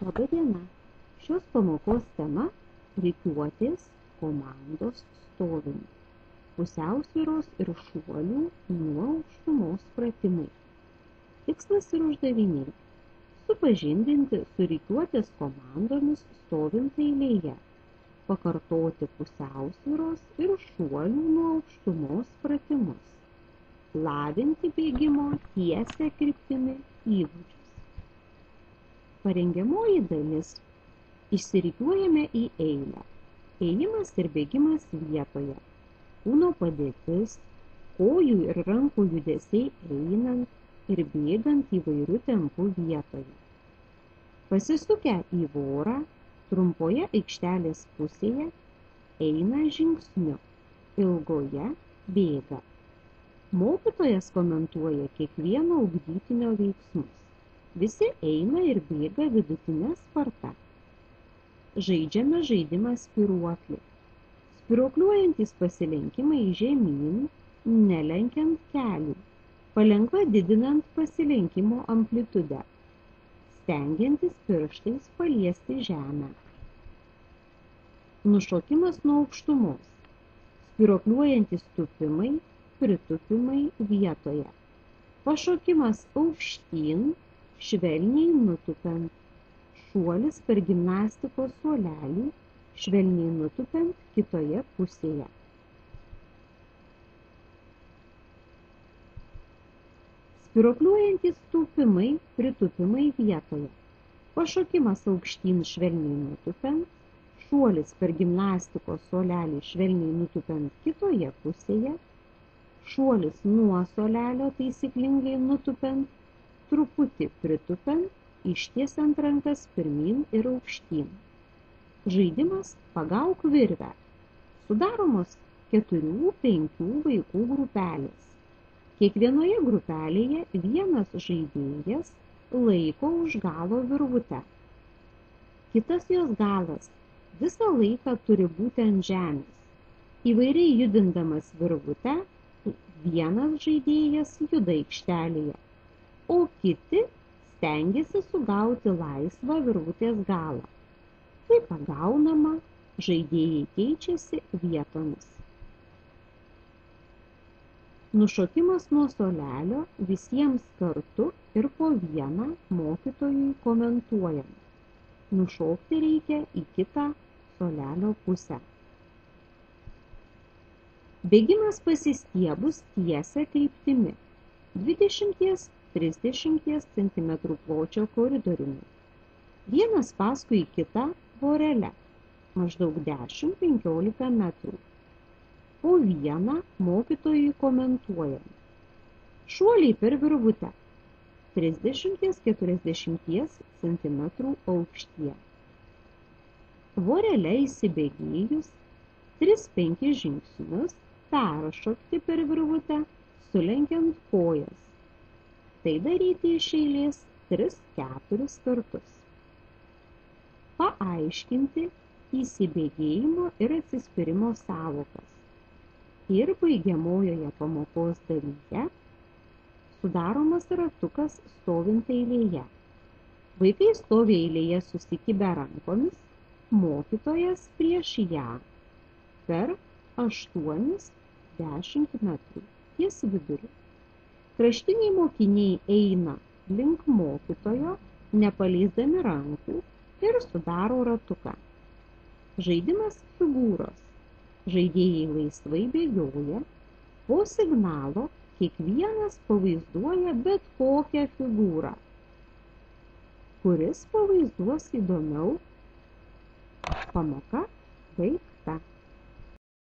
Labą dieną. Šios pamokos tema – rikiuotės komandos stovint, pusiausvyros ir šuolių nuo aukštumos pratimai. Tikslas ir uždaviniai – supažindinti su rikiuotės komandomis stovint eilėje, pakartoti pusiausvyros ir šuolių nuo aukštumos pratimus, lavinti bėgimo tiesia kryptimi įgūdžius. Parengiamoji dalis – išsirikiuojame į eilę. Ėjimas ir bėgimas vietoje. Kūno padėtis, kojų ir rankų judesiai einant ir bėgant įvairių tempų vietoje. Pasisukę į vorą, trumpoje aikštelės pusėje eina žingsniu, ilgoje bėga. Mokytojas komentuoja kiekvieno ugdytinio veiksmus. Visi eina ir bėga vidutinė sparta. Žaidžiame žaidimą spyruoklį. Spyruokliuojantys pasilenkimai žemyn, nelenkiant kelių, palengva didinant pasilenkimo amplitudę, stengiantis pirštais paliesti žemę. Nušokimas nuo aukštumos. Spyruokliuojantys tupimai, pritupimai vietoje. Pašokimas aukštyn, švelniai nutupant, šuolis per gimnastikos suolelį, švelniai nutupant kitoje pusėje. Spyruokliuojantys tupimai, pritupimai vietoje. Pašokimas aukštyn švelniai nutupant, šuolis per gimnastikos suolelį švelniai nutupant kitoje pusėje, šuolis nuo suolelio taisyklingai nutupant, truputį pritupant, ištiesiant rankas pirmyn ir aukštyn. Žaidimas pagauk virvę. Sudaromos 4-5 vaikų grupelės. Kiekvienoje grupelėje vienas žaidėjas laiko už galo virvutę. Kitas jos galas visą laiką turi būti ant žemės. Įvairiai judindamas virvutę, vienas žaidėjas juda aikštelėje, o kiti stengiasi sugauti laisvą virvutės galą. Kai pagaunama, žaidėjai keičiasi vietomis. Nušokimas nuo suolelio visiems kartu ir po vieną mokytojui komentuojant. Nušokti reikia į kitą suolelio pusę. Bėgimas pasistiebus tiesia kryptimi 20–30 cm pločio koridoriumi. Vienas paskui kitą vorele, maždaug 10–15 metrų. Po vieną mokytojui komentuojant. Šuoliai per virvutę 30–40 cm aukštyje. Vorele įsibėgėjus 3–5 žingsnius peršokti per virvutę, sulenkiant kojas. Tai daryti iš eilės 3–4 kartus. Paaiškinti įsibėgėjimo ir atsispyrimo sąvokas. Ir baigiamojoje pamokos dalyje sudaromas ratukas stovint eilėje. Vaikai stovi eilėje susikibę rankomis, mokytojas prieš ją per 8–10 metrų ties viduriu. Kraštiniai mokiniai eina link mokytojo, nepaleisdami rankų ir sudaro ratuką. Žaidimas figūros. Žaidėjai laisvai bėgioja, po signalo kiekvienas pavaizduoja bet kokią figūrą. Kuris pavaizduos įdomiau? Pamoka baigta.